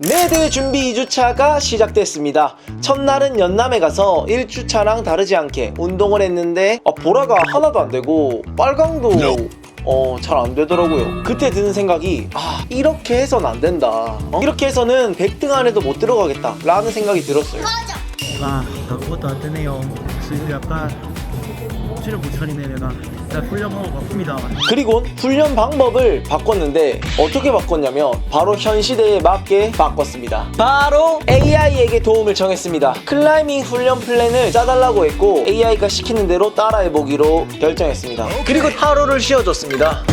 내 대회 준비 2주차가 시작됐습니다. 첫날은 연남에 가서 1주차랑 다르지 않게 운동을 했는데 보라가 하나도 안 되고 빨강도 잘 안 되더라고요. 그때 드는 생각이 이렇게 해선 안 된다. 이렇게 해서는 100등 안에도 못 들어가겠다 라는 생각이 들었어요. 나 그것도 안 되네요. 지금 약간 정신을 못 차리네 내가. 나 훈련하고 바쁩니다. 그리고 훈련 방법을 바꿨는데 어떻게 바꿨냐면 바로 현 시대에 맞게 바꿨습니다. 바로 AI에게 도움을 청했습니다. 클라이밍 훈련 플랜을 짜달라고 했고 AI가 시키는 대로 따라해보기로 결정했습니다. 그리고 하루를 쉬어줬습니다.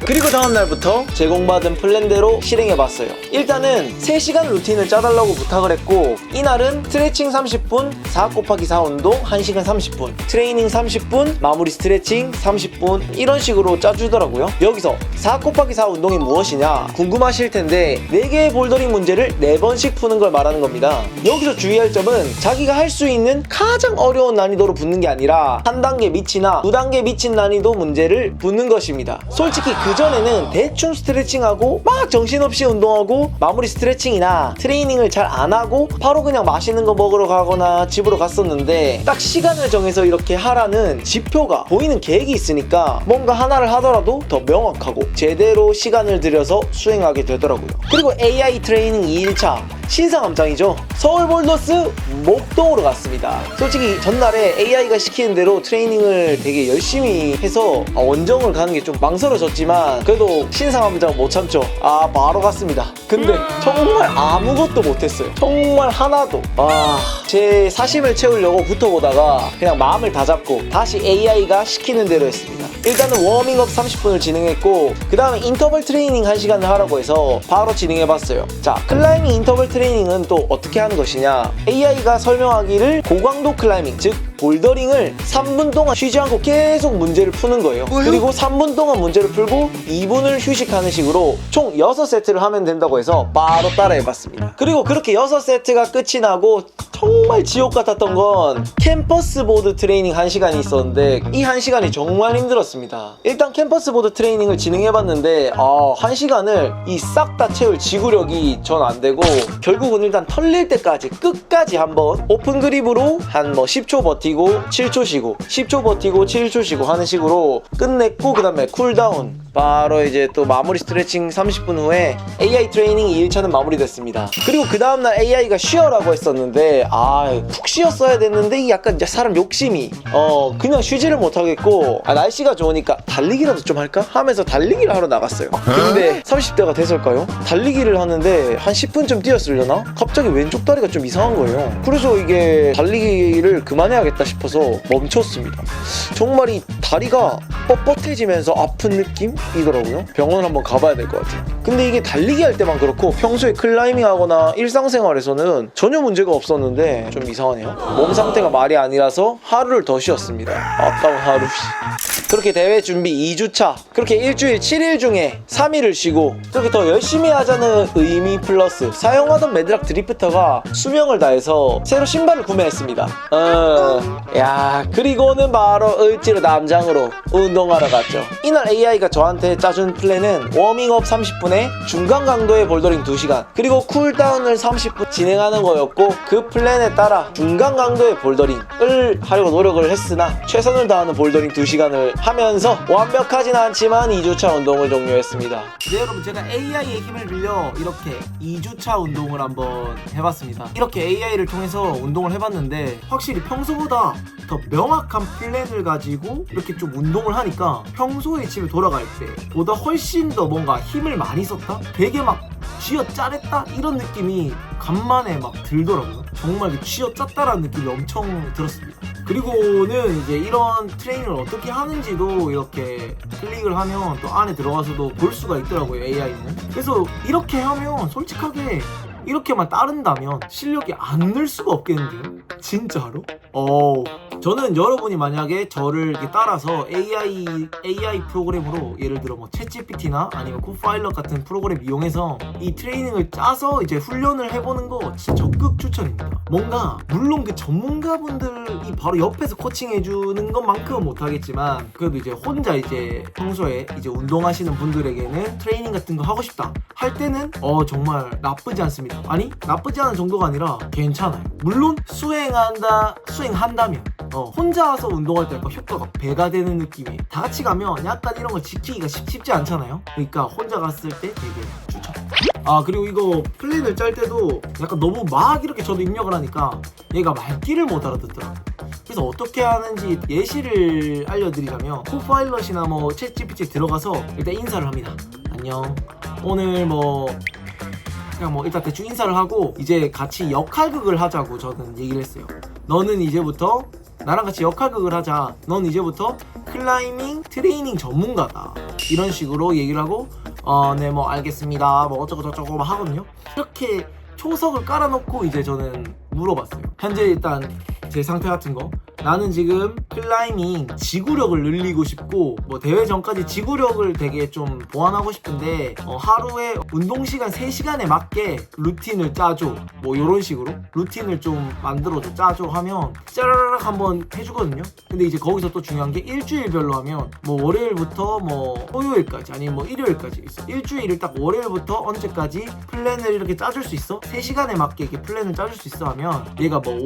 그리고 다음날부터 제공받은 플랜대로 실행해봤어요. 일단은 3시간 루틴을 짜달라고 부탁을 했고 이날은 스트레칭 30분, 4 곱하기 4 운동 1시간 30분, 트레이닝 30분, 마무리 스트레칭 30분 이런 식으로 짜주더라고요. 여기서 4 곱하기 4 운동이 무엇이냐 궁금하실 텐데 4개의 볼더링 문제를 4번씩 푸는 걸 말하는 겁니다. 여기서 주의할 점은 자기가 할 수 있는 가장 어려운 난이도로 붙는 게 아니라 한 단계 밑이나 2단계 미친 난이도 문제를 붙는 것입니다. 솔직히 그전에는 대충 스트레칭하고 막 정신없이 운동하고 마무리 스트레칭이나 트레이닝을 잘 안 하고 바로 그냥 맛있는 거 먹으러 가거나 집으로 갔었는데 딱 시간을 정해서 이렇게 하라는 지표가 보이는 계획이 있으니까 뭔가 하나를 하더라도 더 명확하고 제대로 시간을 들여서 수행하게 되더라고요. 그리고 AI 트레이닝 2일차 신상함장이죠. 서울볼더스 목동으로 갔습니다. 솔직히 전날에 AI가 시키는 대로 트레이닝을 되게 열심히 해서 원정을 가는 게 좀 망설여졌지만 그래도 신상함장 못 참죠. 바로 갔습니다. 근데 정말 아무것도 못했어요. 정말 하나도. 제 사심을 채우려고 붙어보다가 그냥 마음을 다잡고 다시 AI가 시키는 대로 했습니다. 일단은 워밍업 30분을 진행했고 그 다음에 인터벌 트레이닝 1시간을 하라고 해서 바로 진행해봤어요. 자, 클라이밍 인터벌 트레이닝은 또 어떻게 하는 것이냐, AI가 설명하기를 고강도 클라이밍, 즉 볼더링을 3분 동안 쉬지 않고 계속 문제를 푸는 거예요. 그리고 3분 동안 문제를 풀고 2분을 휴식하는 식으로 총 6세트를 하면 된다고 해서 바로 따라해봤습니다. 그리고 그렇게 6세트가 끝이 나고 정말 지옥 같았던 건 캠퍼스 보드 트레이닝 1시간이 있었는데 이 1시간이 정말 힘들었습니다. 일단 캠퍼스 보드 트레이닝을 진행해봤는데 1시간을 이 싹 다 채울 지구력이 전 안되고 결국은 일단 털릴 때까지 끝까지 한번 오픈 그립으로 한 10초 버티고 7초 쉬고 10초 버티고 7초 쉬고 하는 식으로 끝냈고 그 다음에 쿨다운 바로 이제 또 마무리 스트레칭 30분 후에 AI 트레이닝 2일차는 마무리됐습니다. 그리고 그 다음날 AI가 쉬어라고 했었는데 푹 쉬었어야 됐는데 이 약간 이제 사람 욕심이 그냥 쉬지를 못하겠고 날씨가 좋으니까 달리기라도 좀 할까? 하면서 달리기를 하러 나갔어요. 근데 30대가 돼서일까요? 달리기를 하는데 한 10분쯤 뛰었으려나? 갑자기 왼쪽 다리가 좀 이상한 거예요. 그래서 이게 달리기를 그만해야겠다 싶어서 멈췄습니다. 정말 이 다리가 뻣뻣해지면서 아픈 느낌이더라고요. 병원 한번 가봐야 될 것 같아요. 근데 이게 달리기 할 때만 그렇고 평소에 클라이밍 하거나 일상생활에서는 전혀 문제가 없었는데 좀 이상하네요. 몸 상태가 말이 아니라서 하루를 더 쉬었습니다. 아까운 하루. 그렇게 대회 준비 2주차, 그렇게 일주일 7일 중에 3일을 쉬고 그렇게 더 열심히 하자는 의미 플러스 사용하던 매드락 드리프터가 수명을 다해서 새로 신발을 구매했습니다. 그리고는 바로 을지로 남장으로 운동하러 갔죠. 이날 AI가 저한테 짜준 플랜은 워밍업 30분에 중간 강도의 볼더링 2시간 그리고 쿨다운을 30분 진행하는 거였고 그 플랜에 따라 중간 강도의 볼더링을 하려고 노력을 했으나 최선을 다하는 볼더링 2시간을 하면서 완벽하진 않지만 2주차 운동을 종료했습니다. 네, 여러분, 제가 AI의 힘을 빌려 이렇게 2주차 운동을 한번 해봤습니다. 이렇게 AI를 통해서 운동을 해봤는데 확실히 평소보다 더 명확한 플랜을 가지고 이렇게 좀 운동을 하니까 평소에 집에 돌아갈 때보다 훨씬 더 뭔가 힘을 많이 썼다? 되게 막 쥐어짜냈다? 이런 느낌이 간만에 막 들더라고요. 정말 쥐어짰다라는 느낌이 엄청 들었습니다. 그리고는 이제 이런 트레이닝을 어떻게 하는지도 이렇게 클릭을 하면 또 안에 들어가서도 볼 수가 있더라고요, AI는. 그래서 이렇게 하면 솔직하게 이렇게만 따른다면 실력이 안 늘 수가 없겠는데요? 진짜로? 저는 여러분이 만약에 저를 이렇게 따라서 AI 프로그램으로 예를 들어 뭐 챗GPT나 아니면 코파일럿 같은 프로그램 이용해서 이 트레이닝을 짜서 이제 훈련을 해보는 거 진짜 적극 추천입니다. 뭔가 물론 그 전문가분들이 바로 옆에서 코칭해주는 것만큼은 못하겠지만 그래도 이제 혼자 이제 평소에 이제 운동하시는 분들에게는 트레이닝 같은 거 하고 싶다 할 때는 정말 나쁘지 않습니다. 아니 나쁘지 않은 정도가 아니라 괜찮아요. 물론 수행한다면 혼자서 운동할 때 약간 효과가 배가 되는 느낌이에요. 다 같이 가면 약간 이런 걸 지키기가 쉽지 않잖아요. 그러니까 혼자 갔을 때 되게 추천. 그리고 이거 플랜을 짤 때도 약간 너무 막 이렇게 저도 입력을 하니까 얘가 말귀를 못 알아듣더라고요. 그래서 어떻게 하는지 예시를 알려드리자면 코파일럿이나 뭐 챗GPT 들어가서 일단 인사를 합니다. 안녕. 오늘 그냥 일단 대충 인사를 하고 이제 같이 역할극을 하자고 저는 얘기를 했어요. 너는 이제부터 나랑 같이 역할극을 하자. 넌 이제부터 클라이밍 트레이닝 전문가다. 이런 식으로 얘기를 하고 네 뭐 알겠습니다. 뭐 어쩌고 저쩌고 막 하거든요. 이렇게 초석을 깔아놓고 이제 저는 물어봤어요. 현재 일단 제 상태 같은 거. 나는 지금 클라이밍 지구력을 늘리고 싶고 뭐 대회 전까지 지구력을 되게 좀 보완하고 싶은데 하루에 운동 시간 3시간에 맞게 루틴을 짜줘. 뭐 요런 식으로 루틴을 좀 만들어줘. 짜줘 하면 짜라락 한번 해주거든요. 근데 이제 거기서 또 중요한 게 일주일별로 하면 뭐 월요일부터 뭐 토요일까지 아니면 뭐 일요일까지 있어. 일주일을 딱 월요일부터 언제까지 플랜을 이렇게 짜줄 수 있어? 3시간에 맞게 이렇게 플랜을 짜줄 수 있어 하면 얘가 뭐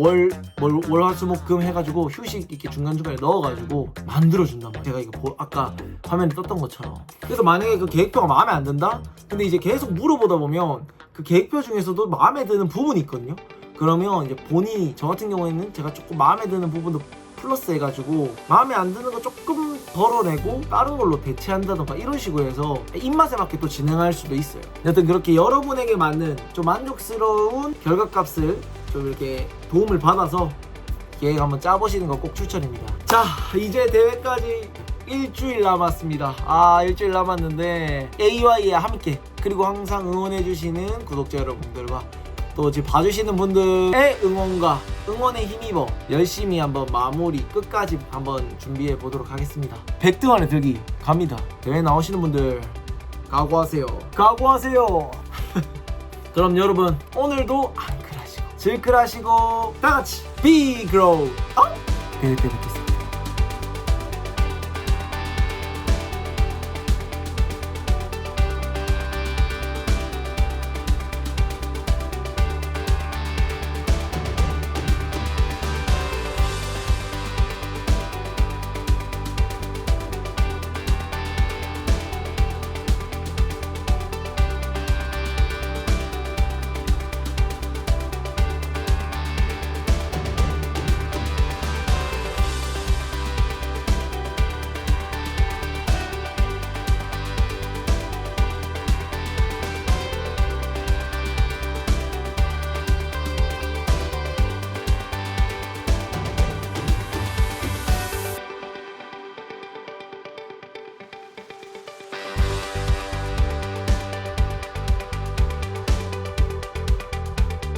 월화수목금 해가지고 휴식 이렇게 중간중간에 넣어가지고 만들어준단 말이야. 제가 이거 아까 화면에 떴던 것처럼. 그래서 만약에 그 계획표가 마음에 안 든다? 근데 이제 계속 물어보다 보면 그 계획표 중에서도 마음에 드는 부분이 있거든요. 그러면 이제 본인이 저 같은 경우에는 제가 조금 마음에 드는 부분도 플러스 해가지고 마음에 안 드는 거 조금 덜어내고 다른 걸로 대체한다던가 이런 식으로 해서 입맛에 맞게 또 진행할 수도 있어요. 여튼 그렇게 여러분에게 맞는 좀 만족스러운 결과값을 좀 이렇게 도움을 받아서 계획 한번 짜보시는 거 꼭 추천입니다. 자, 이제 대회까지 일주일 남았습니다. 일주일 남았는데 AY에 함께 그리고 항상 응원해주시는 구독자 여러분들과 또 지금 봐주시는 분들의 응원과 응원에 힘입어 열심히 한번 마무리 끝까지 한번 준비해 보도록 하겠습니다. 100등 안에 들기 갑니다. 대회 나오시는 분들 각오하세요. 그럼 여러분 오늘도 앙클하시고 질클하시고 다같이 비그로우 대회 때 뵙겠습니다.